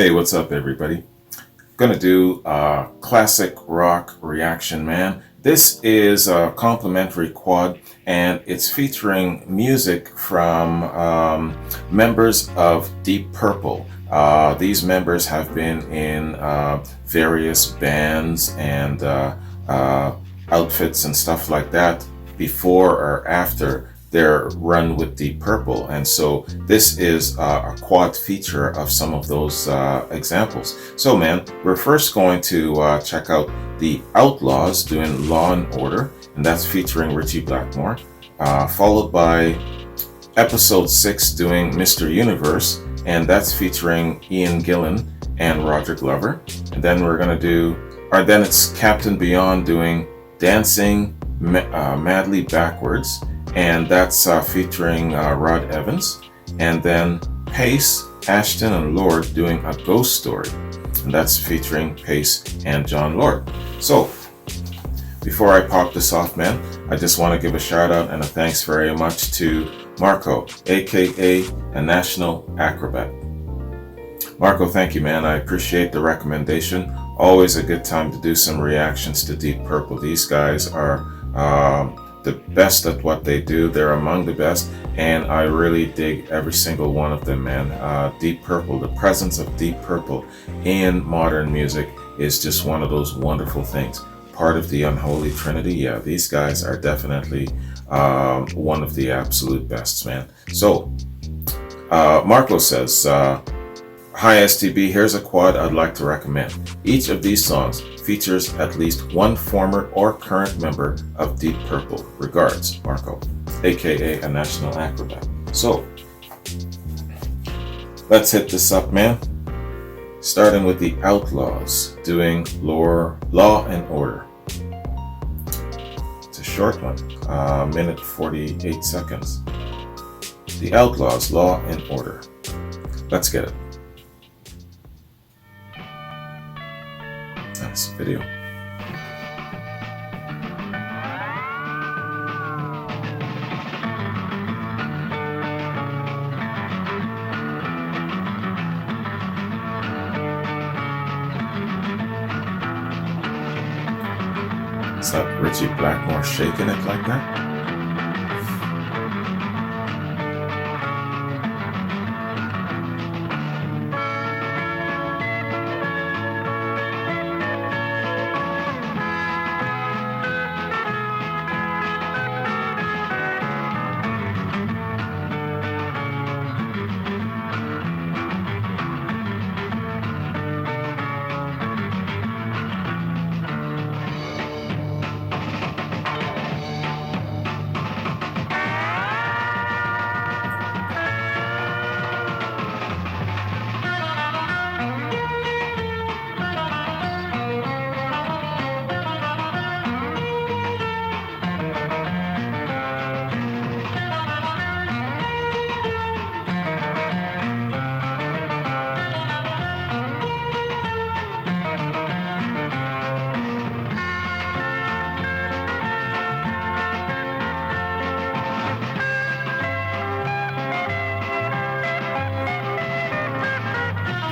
Hey, what's up, everybody? Gonna do a classic rock reaction, man. This is a complimentary quad, and it's featuring music from members of Deep Purple. These members have been in various bands and outfits and stuff like that before or after their run with Deep Purple, and so this is a quad feature of some of those examples. So man, we're first going to check out the Outlaws doing Law and Order, and that's featuring Ritchie Blackmore, followed by episode 6 doing Mr. Universe, and that's featuring Ian Gillan and Roger Glover. And then we're gonna do, or then it's Captain Beyond doing Dancing Madly Backwards, and that's featuring Rod Evans. And then Paice, Ashton, and Lord doing A Ghost Story, and that's featuring Paice and John Lord. So before I pop this off, man, I just want to give a shout out and a thanks very much to Marco, aka a national acrobat. Marco, thank you, man. I appreciate the recommendation. Always a good time to do some reactions to Deep Purple. These guys are the best at what they do. They're among the best, and I really dig every single one of them, man. Deep Purple, the presence of Deep Purple in modern music is just one of those wonderful things. Part of the unholy trinity. Yeah, these guys are definitely one of the absolute best, man. So Marco says, hi STB, here's a quad I'd like to recommend. Each of these songs features at least one former or current member of Deep Purple. Regards, Marco, aka a national acrobat. So let's hit this up, man. Starting with the Outlaws doing Law and Order. It's a short one, minute 48 seconds. The Outlaws, Law and Order. Let's get it. That's the video. Is that Ritchie Blackmore shaking it like that?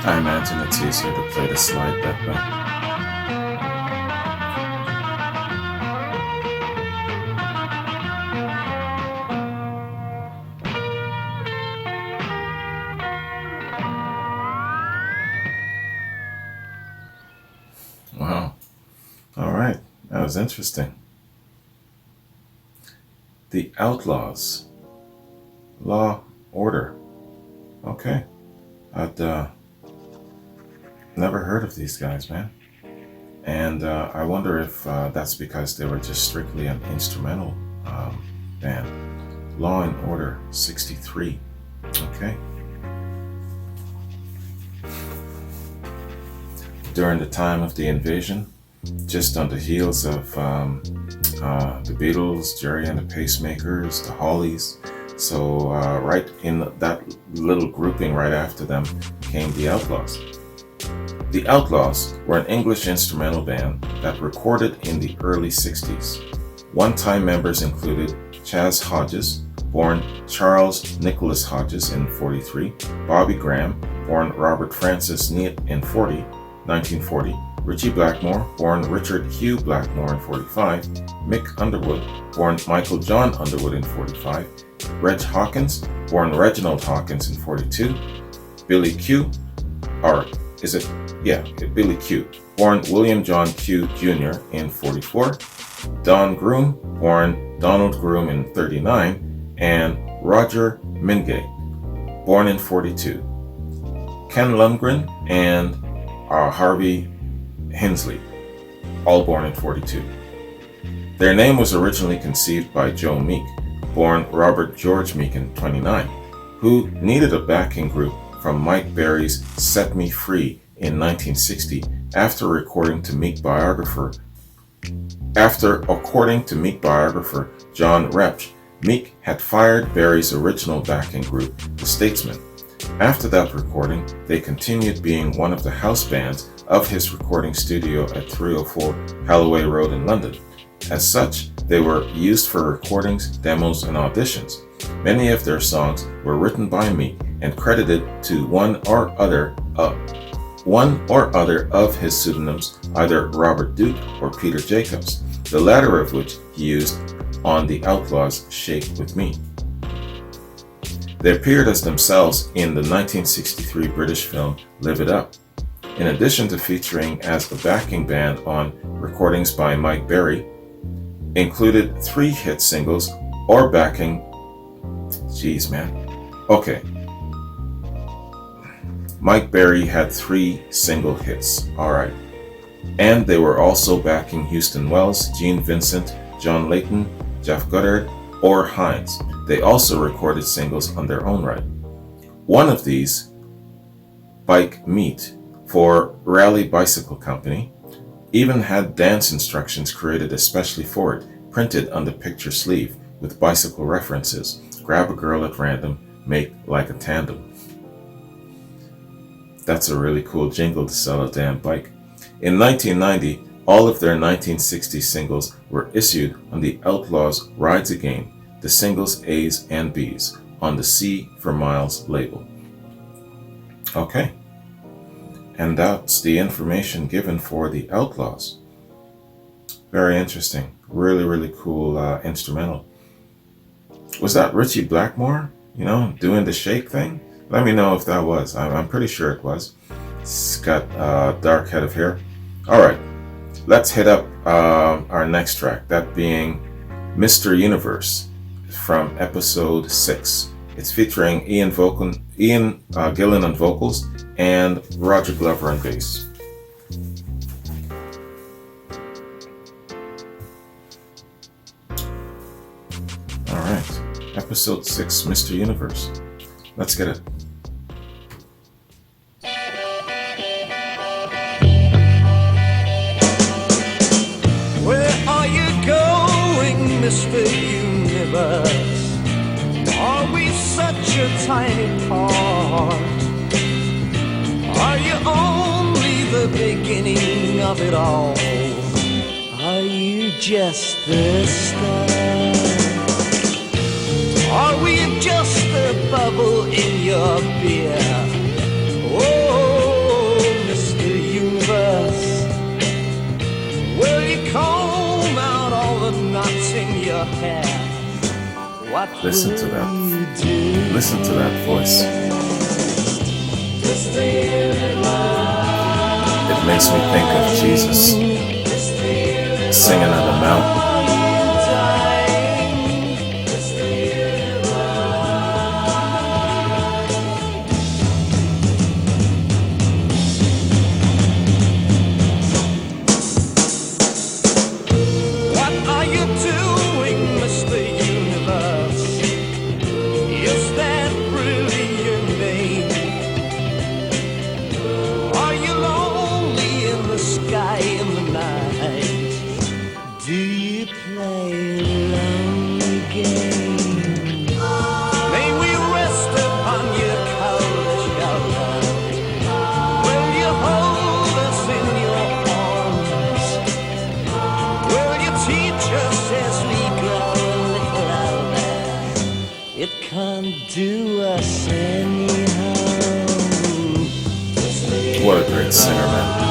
I imagine it's easier to play the slide that way. Wow. All right. That was interesting. The Outlaws. Law, Order. Okay. I'd never heard of these guys, man. And I wonder if that's because they were just strictly an instrumental band. Law and Order 63. Okay. During the time of the invasion, just on the heels of the Beatles, Jerry and the Pacemakers, the Hollies. So right in that little grouping right after them came the Outlaws. The Outlaws were an English instrumental band that recorded in the early 60s. One-time members included Chas Hodges, born Charles Nicholas Hodges in '43, Bobby Graham, born Robert Francis Neat in 1940. Ritchie Blackmore, born Richard Hugh Blackmore in 45. Mick Underwood, born Michael John Underwood in 45. Reg Hawkins, born Reginald Hawkins in 42. Billy Q, or is it? Yeah, Billy Q, born William John Q Jr. in 44. Don Groom, born Donald Groom in 39. And Roger Mingay, born in 42. Ken Lundgren and Harvey Hensley, all born in 42. Their name was originally conceived by Joe Meek, born Robert George Meek in 29, who needed a backing group from Mike Berry's Set Me Free in 1960 according to Meek biographer John Repsch. Meek had fired Berry's original backing group, The Statesmen. After that recording, they continued being one of the house bands of his recording studio at 304 Holloway Road in London. As such, they were used for recordings, demos, and auditions. Many of their songs were written by Meek and credited to one or other of his pseudonyms, either Robert Duke or Peter Jacobs, the latter of which he used on the Outlaws' Shake With Me. They appeared as themselves in the 1963 British film Live It Up. In addition to featuring as a backing band on recordings by Mike Berry, included 3 hit singles or backing. Jeez, man. Okay. Mike Berry had 3 single hits. Alright. And they were also backing Houston Wells, Gene Vincent, John Layton, Jeff Goddard, or Hines. They also recorded singles on their own right. One of these, Bike Meet, for Raleigh Bicycle Company, even had dance instructions created especially for it, printed on the picture sleeve with bicycle references. Grab a girl at random, make like a tandem. That's a really cool jingle to sell a damn bike. In 1990, all of their 1960 singles were issued on the Outlaws Rides Again, the singles A's and B's, on the C for Miles label. Okay. And that's the information given for the Outlaws. Very interesting. Really, really cool instrumental. Was that Ritchie Blackmore, doing the shake thing? Let me know if that was. I'm pretty sure it was. It's got a dark head of hair. Alright, let's hit up our next track, that being Mr. Universe from episode 6. It's featuring Ian Gillan on vocals and Roger Glover on bass. Alright, episode 6, Mr. Universe. Let's get it. Where are you going, Mr. Universe? Are we such a tiny part? Are you only the beginning of it all? Are you just the start? Are we just a bubble in your beer? Oh, Mr. Universe, will you comb out all the knots in your hair? What Listen to that. Listen to that voice. It makes me think of Jesus singing on the mountain. Do us any harm. great singer, man.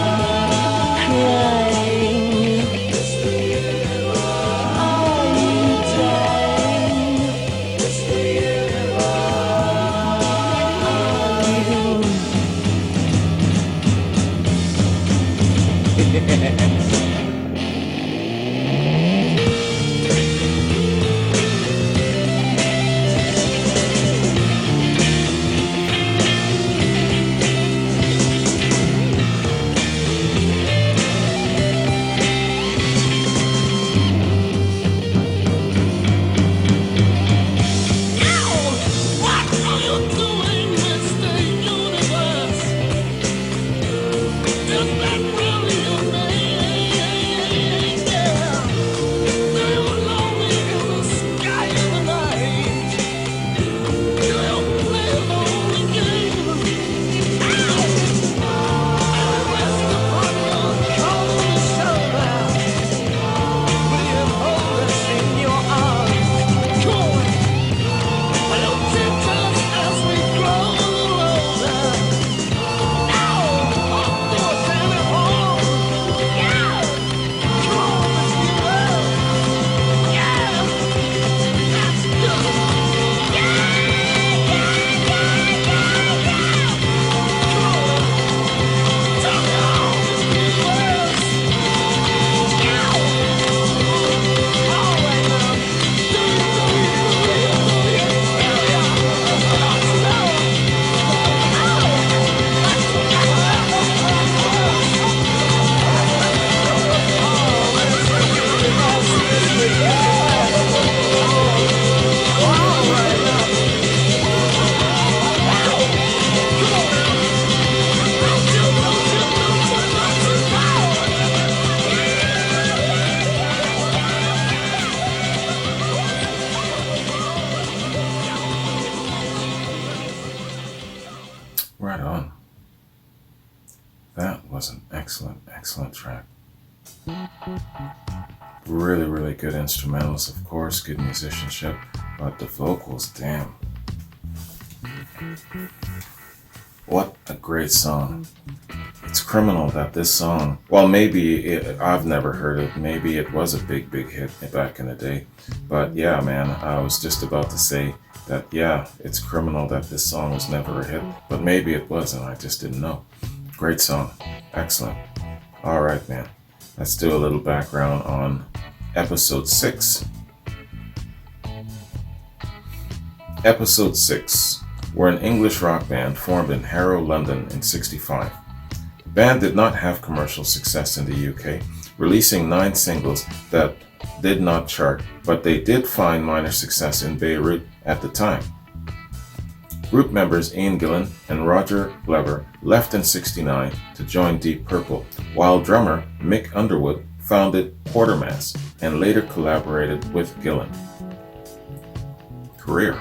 Right on. That was an excellent track. Really, really good instrumentals, of course, good musicianship, but the vocals, damn. What a great song. It's criminal that this song, well, I've never heard it, maybe it was a big hit back in the day, but yeah, man, I was just about to say that, yeah, it's criminal that this song was never a hit, but maybe it was and I just didn't know. Great song. Excellent. All right, man. Let's do a little background on episode 6. Episode 6 were an English rock band formed in Harrow, London in '65. The band did not have commercial success in the UK, releasing 9 singles that did not chart, but they did find minor success in Beirut at the time. Group members Ian Gillan and Roger Glover left in '69 to join Deep Purple, while drummer Mick Underwood founded Quartermass and later collaborated with Gillan. Career.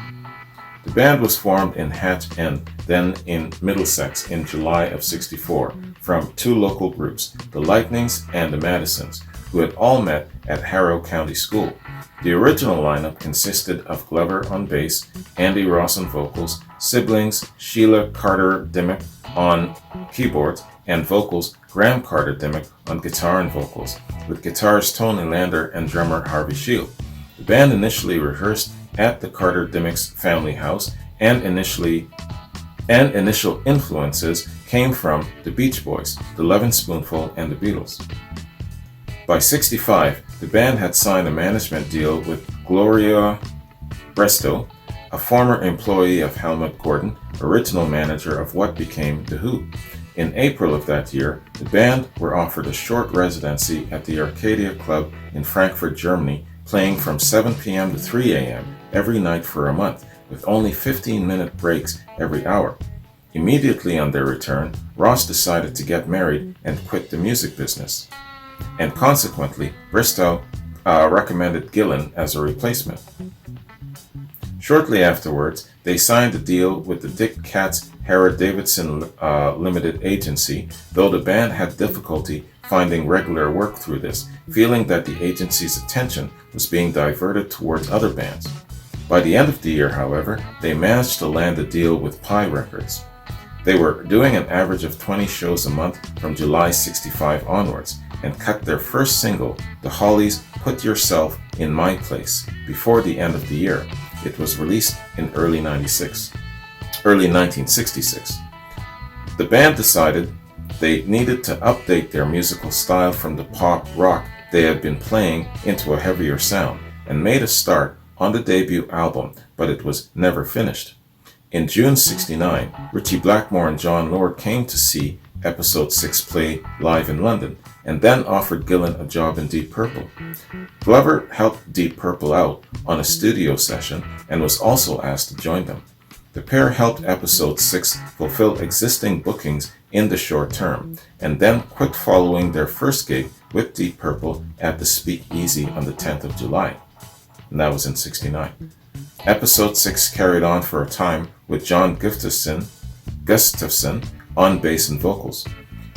The band was formed in Hatch End, then in Middlesex in July of '64 from 2 local groups, the Lightnings and the Madisons, who had all met at Harrow County School. The original lineup consisted of Glover on bass, Andy Ross on vocals, siblings Sheila Carter Dimmock on keyboards and vocals, Graham Carter Dimmock on guitar and vocals, with guitarist Tony Lander and drummer Harvey Shield. The band initially rehearsed at the Carter Dimmock's family house, and initial influences came from the Beach Boys, the Lovin' Spoonful, and the Beatles. By '65, the band had signed a management deal with Gloria Brestow, a former employee of Helmut Gordon, original manager of what became The Who. In April of that year, the band were offered a short residency at the Arcadia Club in Frankfurt, Germany, playing from 7 p.m. to 3 a.m. every night for a month, with only 15-minute breaks every hour. Immediately on their return, Ross decided to get married and quit the music business. And consequently, Bristow recommended Gillan as a replacement. Shortly afterwards, they signed a deal with the Dick Katz Harrod Davidson Limited Agency, though the band had difficulty finding regular work through this, feeling that the agency's attention was being diverted towards other bands. By the end of the year, however, they managed to land a deal with Pie Records. They were doing an average of 20 shows a month from July 65 onwards, and cut their first single, The Hollies' Put Yourself in My Place, before the end of the year. It was released in early 1966. The band decided they needed to update their musical style from the pop rock they had been playing into a heavier sound, and made a start on the debut album, but it was never finished. In June '69, Ritchie Blackmore and John Lord came to see Episode 6 play live in London, and then offered Gillan a job in Deep Purple. Glover helped Deep Purple out on a studio session and was also asked to join them. The pair helped Episode 6 fulfill existing bookings in the short term, and then quit following their first gig with Deep Purple at the Speakeasy on the 10th of July. And that was in '69. Episode 6 carried on for a time with John Gustafson on bass and vocals.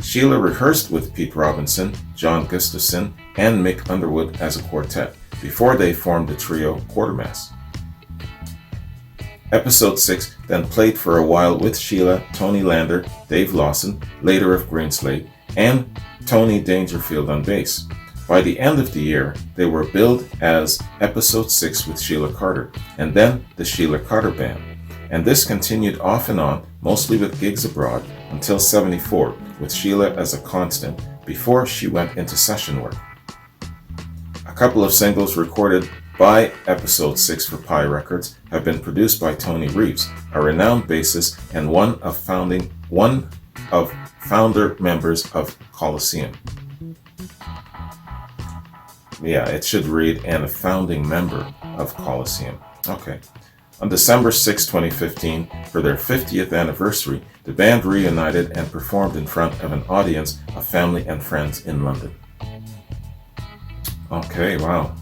Sheila rehearsed with Pete Robinson, John Gustafson, and Mick Underwood as a quartet, before they formed the trio Quartermass. Episode 6 then played for a while with Sheila, Tony Lander, Dave Lawson, later of Greenslade, and Tony Dangerfield on bass. By the end of the year, they were billed as Episode 6 with Sheila Carter, and then the Sheila Carter Band. And this continued off and on, mostly with gigs abroad, until '74, with Sheila as a constant, before she went into session work. A couple of singles recorded by Episode 6 for Pi Records have been produced by Tony Reeves, a renowned bassist and one of founder members of Coliseum. Yeah, it should read, and a founding member of Coliseum. Okay. On December 6, 2015, for their 50th anniversary, the band reunited and performed in front of an audience of family and friends in London. Okay, wow.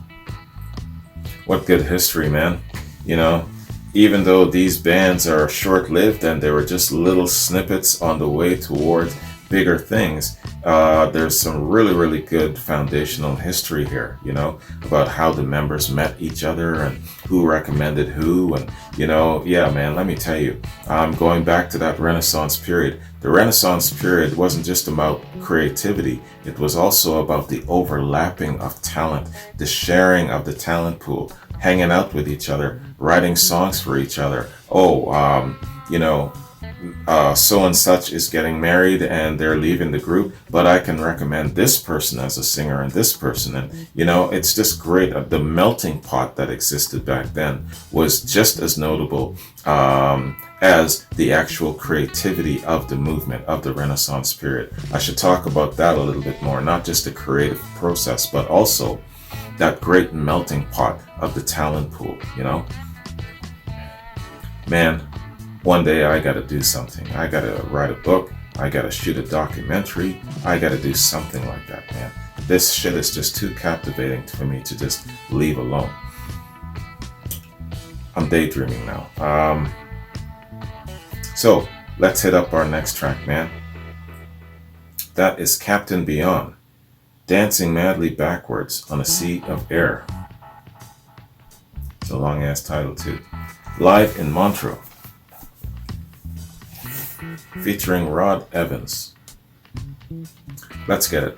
What good history, man. You know, even though these bands are short-lived and they were just little snippets on the way towards bigger things, there's some really good foundational history here, you know, about how the members met each other and who recommended who. And, you know, yeah, man, let me tell you, going back to that Renaissance period, the Renaissance period wasn't just about creativity. It was also about the overlapping of talent, the sharing of the talent pool, hanging out with each other, writing songs for each other. You know, so and such is getting married and they're leaving the group, but I can recommend this person as a singer and this person. And, you know, it's just great. The melting pot that existed back then was just as notable as the actual creativity of the movement of the Renaissance period. I should talk about that a little bit more, not just the creative process, but also that great melting pot of the talent pool, you know? Man, one day I gotta do something. I gotta write a book. I gotta shoot a documentary. I gotta do something like that, man. This shit is just too captivating for me to just leave alone. I'm daydreaming now. So let's hit up our next track, man. That is Captain Beyond, dancing madly backwards on a sea of air. It's a long ass title too. Live in Montreux, featuring Rod Evans. Let's get it.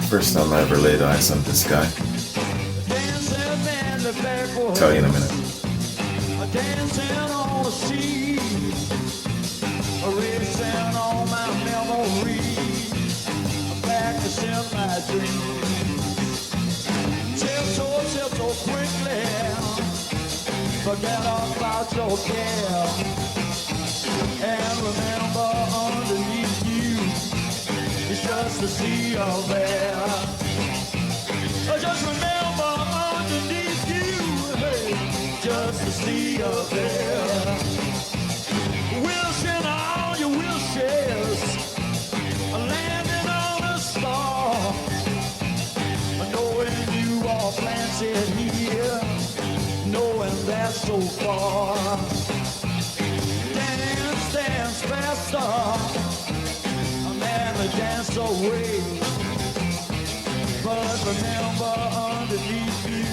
First time I ever laid eyes on this guy. I'll tell you in a minute. Dancing on the sea, racing on my memory, practicing my dreams. Tiptoe quickly, forget all about your care, and remember underneath you, it's just a sea of air. Just remember underneath you, hey, just a sea of air. Wishing all your wishes, landing on a star, knowing you are planted here. so far. Dance, dance faster, man, the dance away. But remember underneath you,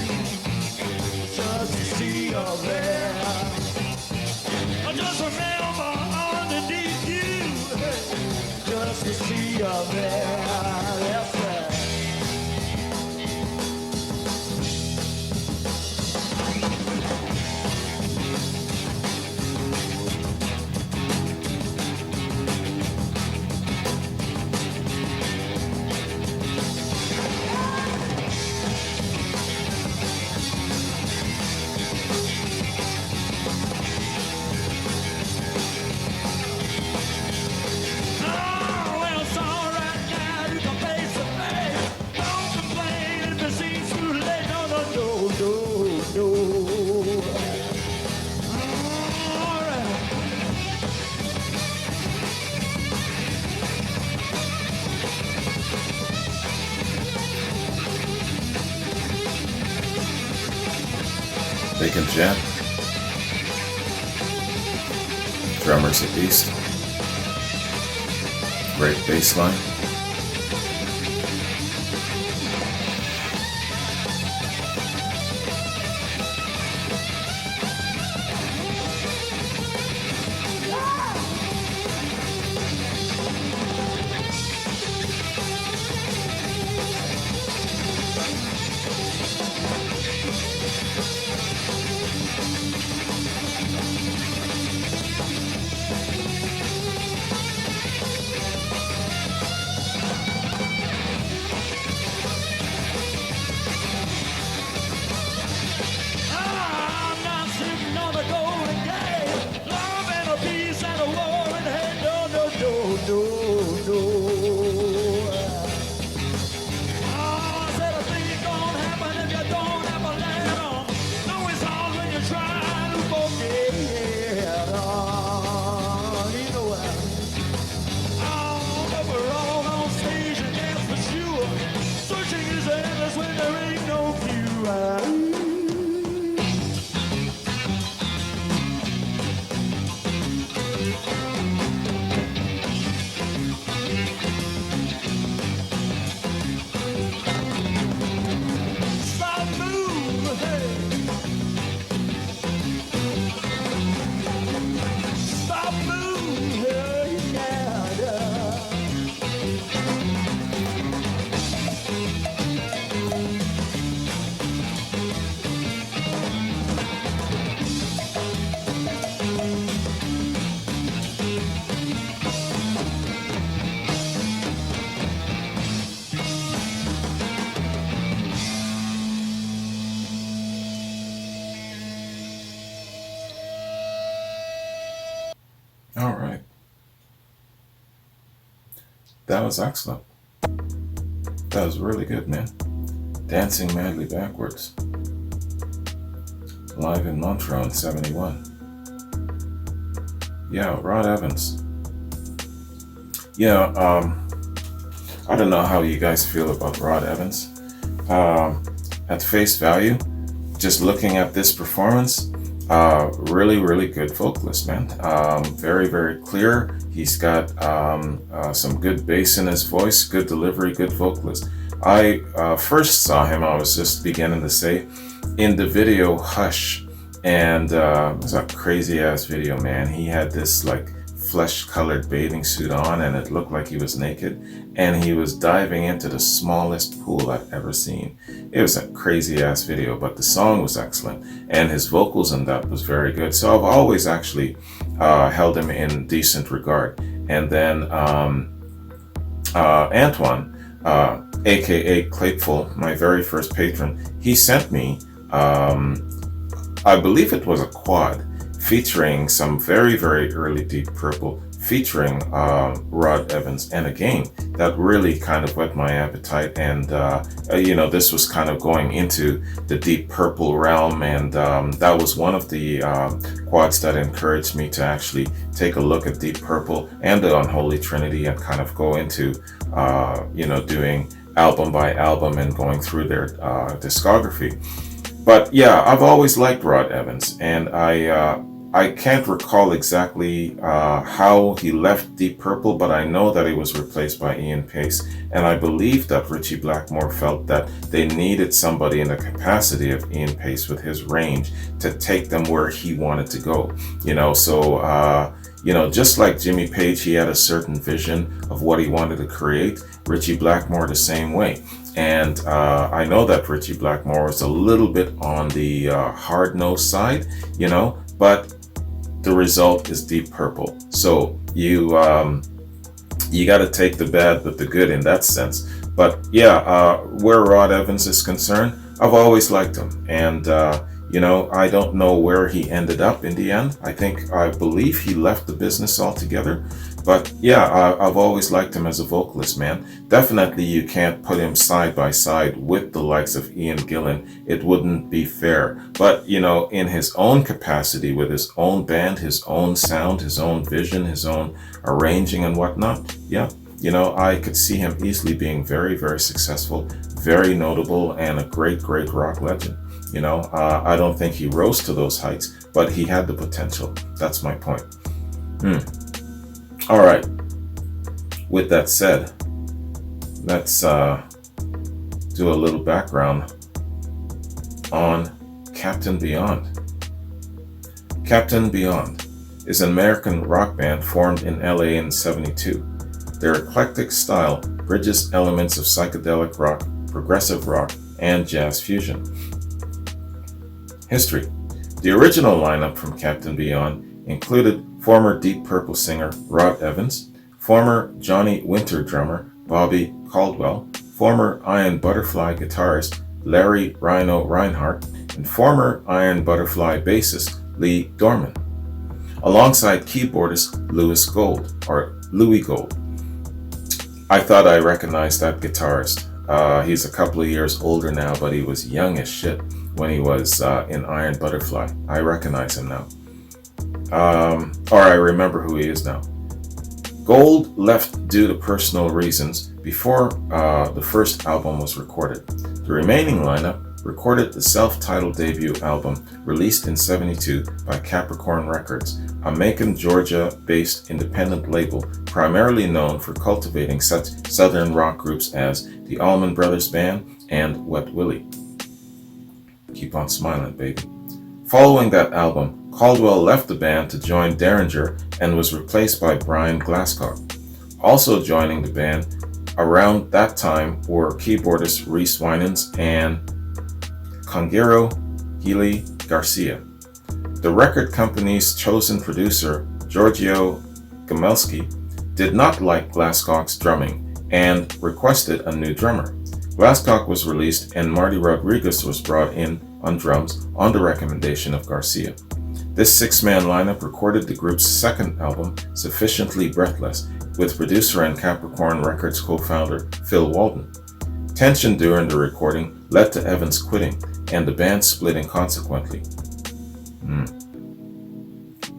just to see you there. Just remember underneath you, just to see you there. That's right. Bacon Jet, drummers at East, great bass line. All right. That was excellent. That was really good, man. Dancing Madly Backwards. Live in Montreux in 71. Yeah, Rod Evans. Yeah, I don't know how you guys feel about Rod Evans. At face value, just looking at this performance, really, really good vocalist, man. Very, very clear. He's got some good bass in his voice, good delivery, good vocalist. I first saw him, I was just beginning to say, in the video Hush. And it was a crazy ass video, man. He had this like flesh-colored bathing suit on and it looked like he was naked. And he was diving into the smallest pool I've ever seen. It was a crazy ass video, but the song was excellent. And his vocals in that was very good. So I've always actually held him in decent regard. And then Antoine, aka Claypool, my very first patron, he sent me, I believe it was a quad featuring some very, very early Deep Purple, featuring Rod Evans. And again, that really kind of whet my appetite. And, this was kind of going into the Deep Purple realm. And that was one of the quads that encouraged me to actually take a look at Deep Purple and the Unholy Trinity and kind of go into, doing album by album and going through their discography. But yeah, I've always liked Rod Evans, and I can't recall exactly how he left Deep Purple, but I know that he was replaced by Ian Paice, and I believe that Ritchie Blackmore felt that they needed somebody in the capacity of Ian Paice with his range to take them where he wanted to go. Just like Jimmy Page, he had a certain vision of what he wanted to create. Ritchie Blackmore the same way. And I know that Ritchie Blackmore was a little bit on the hard-nosed side, but the result is Deep Purple. So you got to take the bad with the good in that sense. But yeah, where Rod Evans is concerned, I've always liked him. And, I don't know where he ended up in the end. I believe he left the business altogether. But yeah, I've always liked him as a vocalist, man. Definitely you can't put him side by side with the likes of Ian Gillan. It wouldn't be fair. But, in his own capacity, with his own band, his own sound, his own vision, his own arranging and whatnot, yeah, I could see him easily being very, very successful, very notable, and a great, great rock legend. I don't think he rose to those heights, but he had the potential. That's my point. All right. With that said, let's do a little background on Captain Beyond. Captain Beyond is an American rock band formed in LA in '72. Their eclectic style bridges elements of psychedelic rock, progressive rock, and jazz fusion. History. The original lineup from Captain Beyond included former Deep Purple singer Rod Evans, former Johnny Winter drummer Bobby Caldwell, former Iron Butterfly guitarist Larry Rhino Reinhardt, and former Iron Butterfly bassist Lee Dorman, alongside keyboardist Louis Gold. I thought I recognized that guitarist. He's a couple of years older now, but he was young as shit when he was in Iron Butterfly. I recognize him now. Or I remember who he is now. Gold left due to personal reasons before the first album was recorded. The remaining lineup recorded the self-titled debut album released in '72 by Capricorn Records, a Macon, Georgia-based independent label primarily known for cultivating such southern rock groups as the Allman Brothers Band and Wet Willie. Keep on smiling, baby. Following that album, Caldwell left the band to join Derringer and was replaced by Brian Glasscock. Also joining the band around that time were keyboardist Reese Winans and Congiro Healy Garcia. The record company's chosen producer, Giorgio Gamelski, did not like Glasscock's drumming and requested a new drummer. Glasscock was released and Marty Rodriguez was brought in on drums on the recommendation of Garcia. This six-man lineup recorded the group's second album, Sufficiently Breathless, with producer and Capricorn Records co-founder Phil Walden. Tension during the recording led to Evans quitting and the band splitting consequently.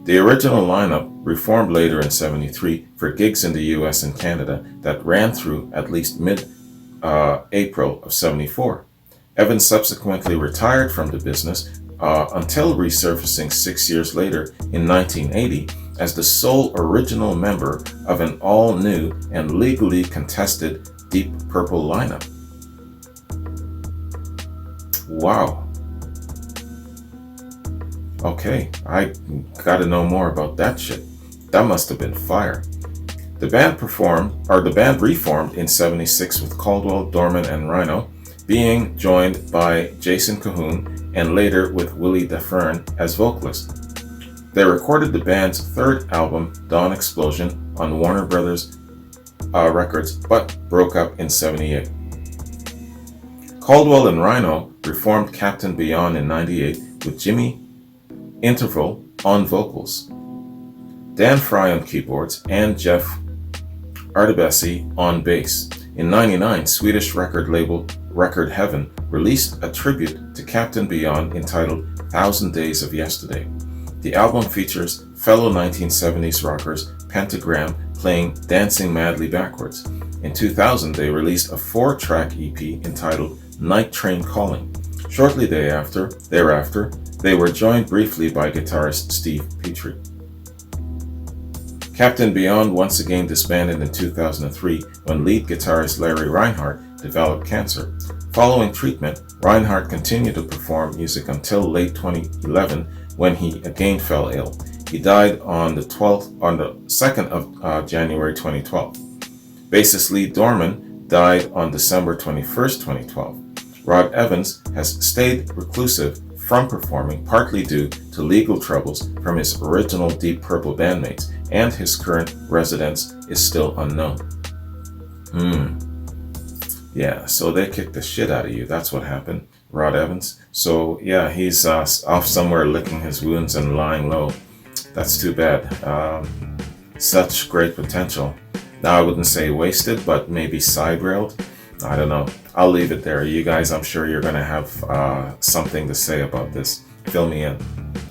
The original lineup reformed later in '73 for gigs in the US and Canada that ran through at least mid-April of '74. Evans subsequently retired from the business until resurfacing 6 years later in 1980 as the sole original member of an all-new and legally contested Deep Purple lineup. Wow. Okay, I gotta know more about that shit. That must have been fire. The band reformed in '76 with Caldwell, Dorman, and Rhino, being joined by Jason Cahoon and later with Willie DeFern as vocalist. They recorded the band's third album, Dawn Explosion, on Warner Brothers Records, but broke up in '78. Caldwell and Rhino reformed Captain Beyond in '98 with Jimmy Interval on vocals, Dan Fry on keyboards, and Jeff Artebesi on bass. In '99, Swedish record label Record Heaven released a tribute to Captain Beyond entitled 1,000 Days of Yesterday. The album features fellow 1970s rockers Pentagram playing Dancing Madly Backwards. In 2000, they released a 4-track EP entitled Night Train Calling, Shortly thereafter, they were joined briefly by guitarist Steve Petrie. Captain Beyond once again disbanded in 2003 when lead guitarist Larry Reinhardt developed cancer. Following treatment, Reinhardt continued to perform music until late 2011 when he again fell ill. He died on the 2nd of January 2012. Bassist Lee Dorman died on December 21st, 2012. Rod Evans has stayed reclusive from performing, partly due to legal troubles from his original Deep Purple bandmates, and his current residence is still unknown. Yeah, so they kicked the shit out of you. That's what happened, Rod Evans. So yeah, he's off somewhere licking his wounds and lying low. That's too bad. Such great potential. Now I wouldn't say wasted, but maybe side-railed. I don't know. I'll leave it there. You guys, I'm sure you're going to have something to say about this. Fill me in.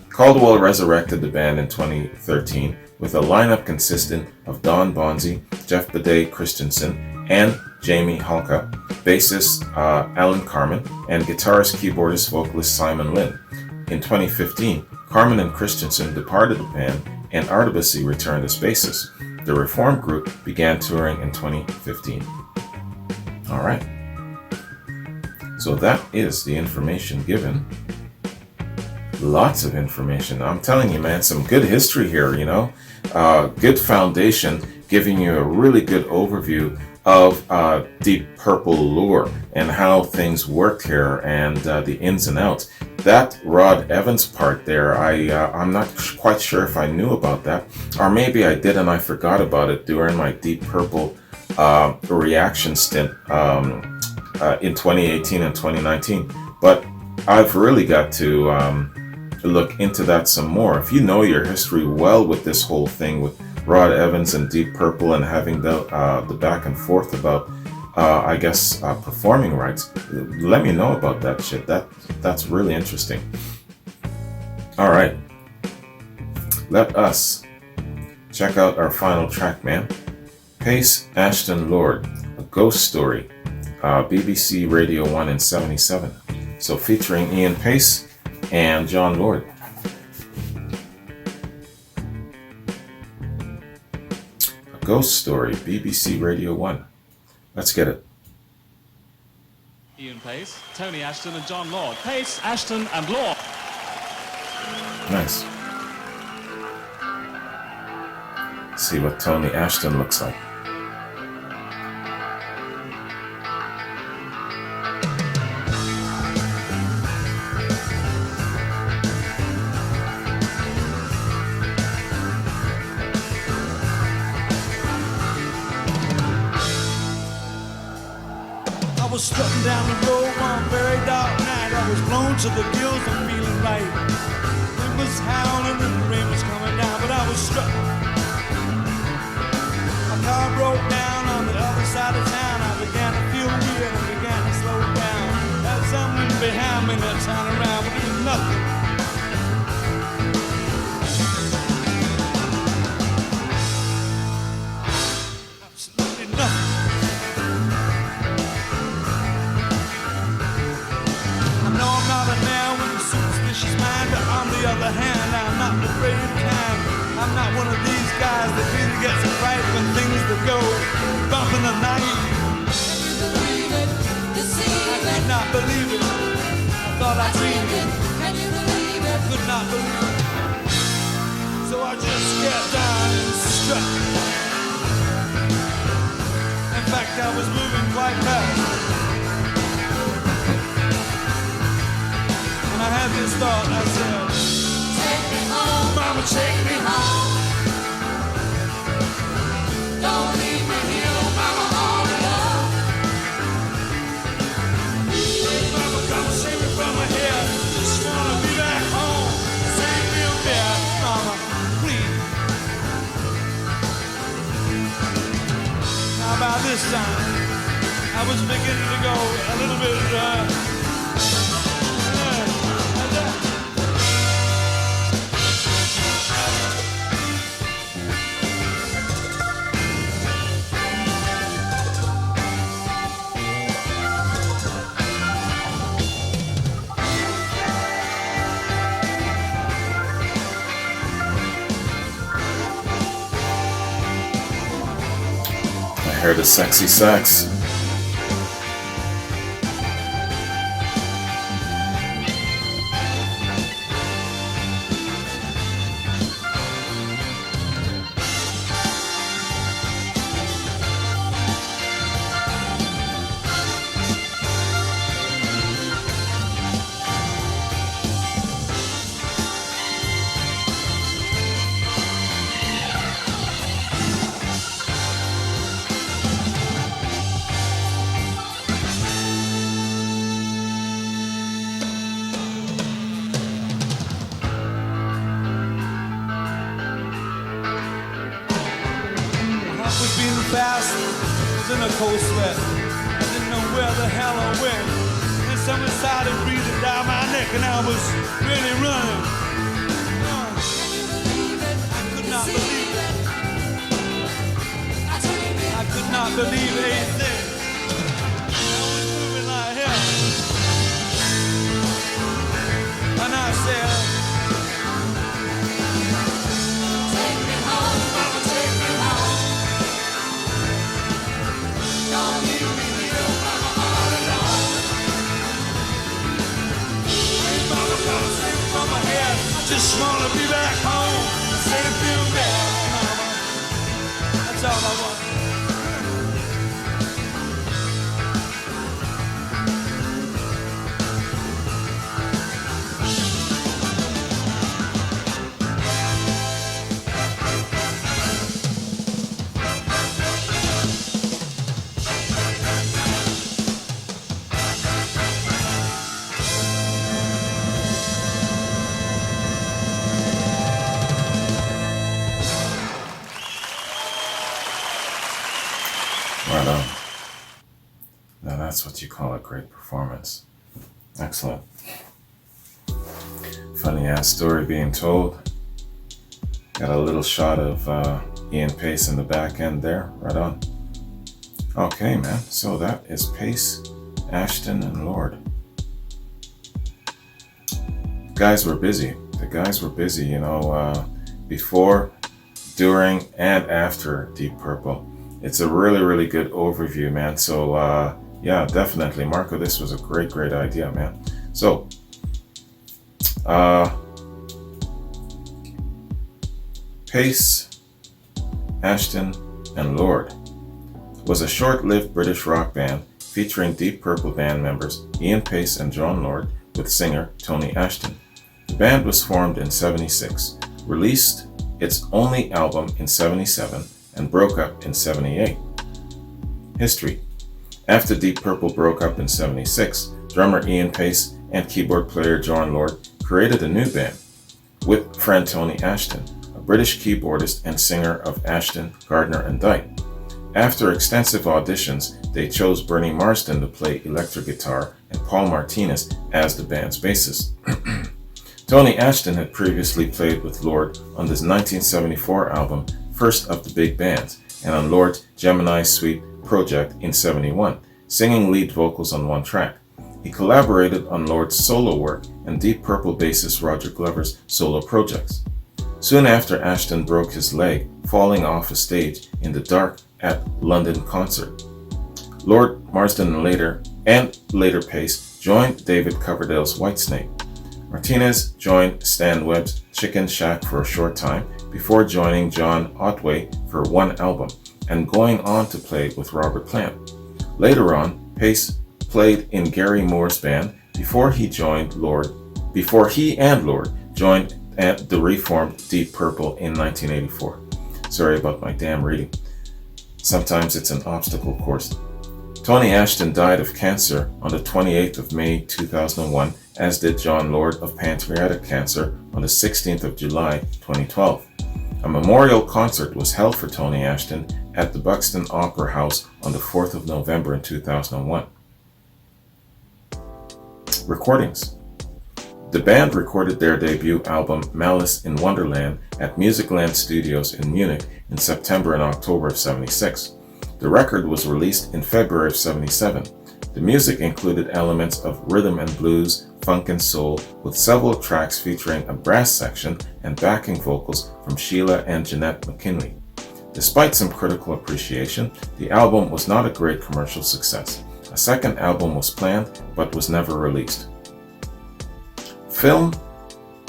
Caldwell resurrected the band in 2013 with a lineup consistent of Don Bonzi, Jeff Bidet Christensen, and Jamie Halka, bassist Alan Carmen, and guitarist, keyboardist, vocalist Simon Lynn. In 2015, Carmen and Christensen departed the band, and Artibusy returned as bassist. The Reform group began touring in 2015. All right. So that is the information given. Lots of information. I'm telling you, man, some good history here, you know. Good foundation, giving you a really good overview of Deep Purple lore and how things worked here and the ins and outs. That Rod Evans part there, I'm not quite sure if I knew about that, or maybe I did and I forgot about it during my Deep Purple reaction stint in 2018 and 2019. But I've really got to look into that some more. If you know your history well with this whole thing with Rod Evans and Deep Purple and having the back and forth about performing rights, let me know about that shit. That's really interesting. All right, let us check out our final track, man. Paice, Ashton, Lord, A Ghost Story, BBC Radio 1 in 77. So featuring Ian Paice and John Lord. A Ghost Story, BBC Radio 1. Let's get it. Ian Paice, Tony Ashton and John Lord. Paice, Ashton and Lord. Nice. See what Tony Ashton looks like. I was strutting down the road one very dark night. I was blown to the gills and feeling right. Wind was howling and the rain was coming down, but I was strutting. My car broke down on the other side of town. I began to feel weird and began to slow down. Had someone behind me that turned around, but it was nothing. Absolutely nothing. On the other hand, I'm not the brave kind. I'm not one of these guys that really gets it right when things that go bump in the night. Can you believe it? I could not believe it. I thought I dreamed it. Can you believe it? I could not believe it. So I just got down and struck. In fact, I was moving quite fast. I had this thought, I said, take me home, mama, take me home. Don't leave me here, oh, mama, all alone. Hey, mama, come save me from my head. Just wanna be back home. Save me a bed, mama, please. Now by this time, I was beginning to go a little bit, Hear the sexy sax. Was beating fast, was in a cold sweat. I didn't know where the hell I went. Then someone started breathing down my neck, and I was really running. I could not believe it. I could not believe anything. I was moving like hell. And I said, take me home, mama, take me home. Don't leave me here, mama, all alone. Hey, mama, come sing from my head. I just wanna be back home. Say a few bells, mama. That's all I want. Right on. Now that's what you call a great performance. Excellent. Funny ass story being told. Got a little shot of Ian Paice in the back end there. Right on. Okay, man. So that is Paice, Ashton, and Lord. The guys were busy, before, during, and after Deep Purple. It's a really, really good overview, man. So, yeah, definitely. Marco, this was a great, great idea, man. So, Paice, Ashton, and Lord was a short-lived British rock band featuring Deep Purple band members Ian Paice and John Lord with singer Tony Ashton. The band was formed in '76, released its only album in '77, and broke up in '78. History. After Deep Purple broke up in '76, drummer Ian Paice and keyboard player John Lord created a new band with friend Tony Ashton, a British keyboardist and singer of Ashton, Gardner and Dyke. After extensive auditions, they chose Bernie Marsden to play electric guitar and Paul Martinez as the band's bassist. Tony Ashton had previously played with Lord on the 1974 album First of the Big Bands, and on Lord's Gemini Suite project in '71, singing lead vocals on one track. He collaborated on Lord's solo work and Deep Purple bassist Roger Glover's solo projects. Soon after, Ashton broke his leg, falling off a stage in the dark at London concert. Lord, Marsden, and later Paice joined David Coverdale's Whitesnake. Martinez joined Stan Webb's Chicken Shack for a short time, before joining John Otway for one album and going on to play with Robert Plant. Later on, Paice played in Gary Moore's band before he and Lord joined the reformed Deep Purple in 1984. Sorry about my damn reading. Sometimes it's an obstacle course. Tony Ashton died of cancer on the 28th of May 2001, as did John Lord of pancreatic cancer on the 16th of July 2012. A memorial concert was held for Tony Ashton at the Buxton Opera House on the 4th of November in 2001. Recordings. The band recorded their debut album Malice in Wonderland at Musicland Studios in Munich in September and October of '76. The record was released in February of '77. The music included elements of rhythm and blues, funk and soul, with several tracks featuring a brass section and backing vocals from Sheila and Jeanette McKinley. Despite some critical appreciation, the album was not a great commercial success. A second album was planned, but was never released. Film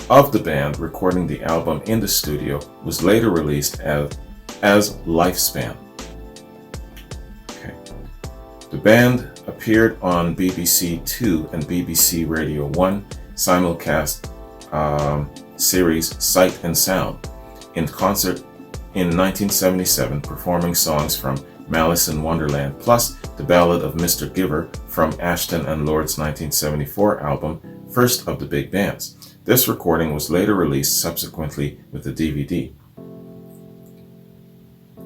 of the band recording the album in the studio was later released as Lifespan. Okay. The band appeared on BBC 2 and BBC Radio 1 simulcast series Sight and Sound in concert in 1977, performing songs from Malice in Wonderland plus the Ballad of Mr. Giver from Ashton and Lord's 1974 album First of the Big Bands. This recording was later released subsequently with a DVD.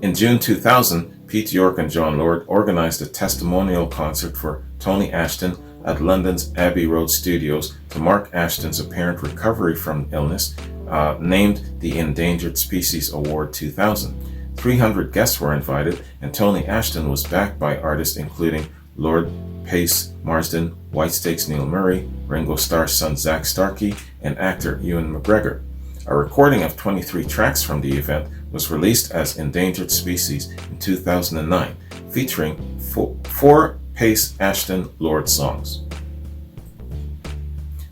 In June 2000, Pete York and John Lord organized a testimonial concert for Tony Ashton at London's Abbey Road Studios to mark Ashton's apparent recovery from illness, named the Endangered Species Award 2000. 300 guests were invited, and Tony Ashton was backed by artists including Lord, Paice, Marsden, Whitestakes Neil Murray, Ringo Starr's son Zach Starkey, and actor Ewan McGregor. A recording of 23 tracks from the event was released as Endangered Species in 2009, featuring four Paice, Ashton, Lord songs.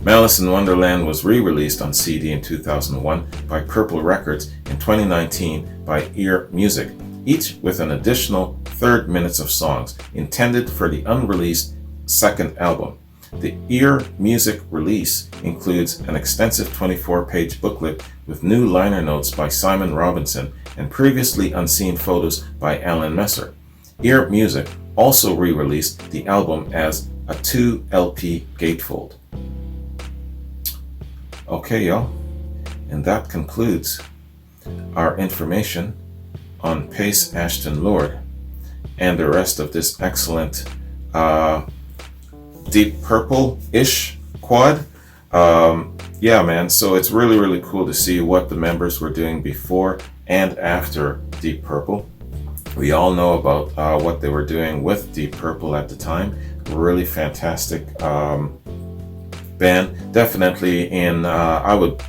Malice in Wonderland was re-released on CD in 2001 by Purple Records, in 2019 by Ear Music, each with an additional 30 minutes of songs intended for the unreleased second album. The Ear Music release includes an extensive 24-page booklet with new liner notes by Simon Robinson and previously unseen photos by Alan Messer. Ear Music also re-released the album as a 2 LP gatefold. Okay, y'all, and that concludes our information on Paice, Ashton, Lord, and the rest of this excellent Deep Purple-ish quad. Yeah, man, so it's really, really cool to see what the members were doing before and after Deep Purple. We all know about what they were doing with Deep Purple at the time. Really fantastic band. Definitely in, I would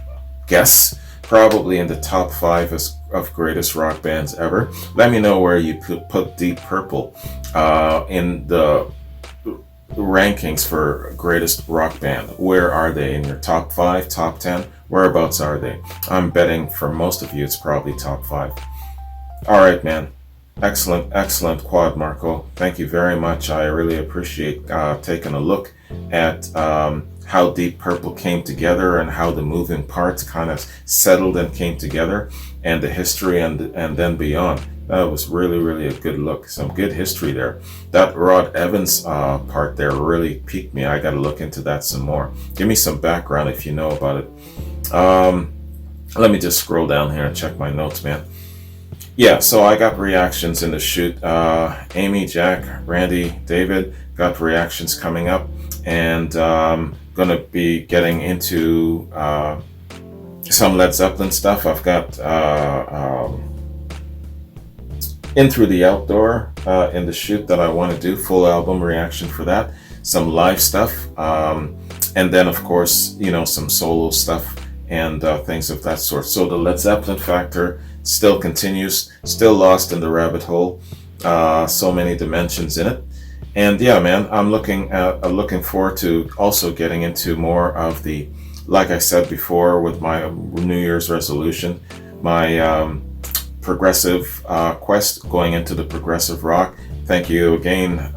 guess, probably in the top 5 of greatest rock bands ever. Let me know where you put Deep Purple in the rankings for greatest rock band. Where are they? In your top 5, top 10? Whereabouts are they? I'm betting for most of you it's probably top 5. Alright, man. Excellent quad, Marco. Thank you very much. I really appreciate taking a look at how Deep Purple came together and how the moving parts kind of settled and came together, and the history and then beyond. That was really, really a good look. Some good history there. That Rod Evans part there really piqued me. I got to look into that some more. Give me some background if you know about it. Let me just scroll down here and check my notes, man. Yeah, so I got reactions in the shoot. Amy, Jack, Randy, David got reactions coming up, and gonna be getting into some Led Zeppelin stuff. I've got In Through the Outdoor in the shoot that I want to do, full album reaction for that, some live stuff, and then of course, you know, some solo stuff and things of that sort. So the Led Zeppelin factor still continues, still lost in the rabbit hole, so many dimensions in it. And yeah, man, I'm looking forward to also getting into more of the, like I said before, with my New Year's resolution, my progressive quest, going into the progressive rock. Thank you again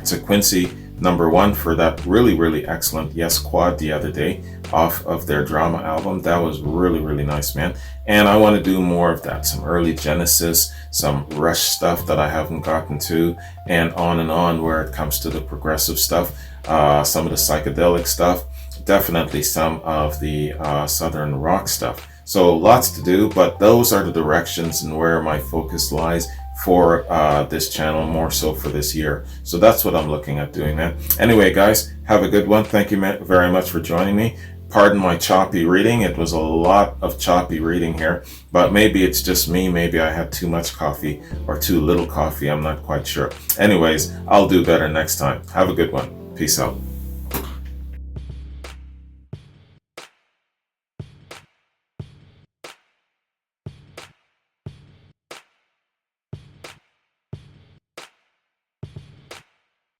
to Quincy #1 for that really, really excellent Yes quad the other day off of their Drama album. That was really, really nice, man. And I want to do more of that. Some early Genesis, some Rush stuff that I haven't gotten to, and on where it comes to the progressive stuff, some of the psychedelic stuff, definitely some of the Southern rock stuff. So lots to do, but those are the directions and where my focus lies for this channel, more so for this year. So that's what I'm looking at doing, man. Anyway, guys, have a good one. Thank you very much for joining me. Pardon my choppy reading. It was a lot of choppy reading here, but maybe it's just me. Maybe I had too much coffee or too little coffee. I'm not quite sure. Anyways, I'll do better next time. Have a good one. Peace out.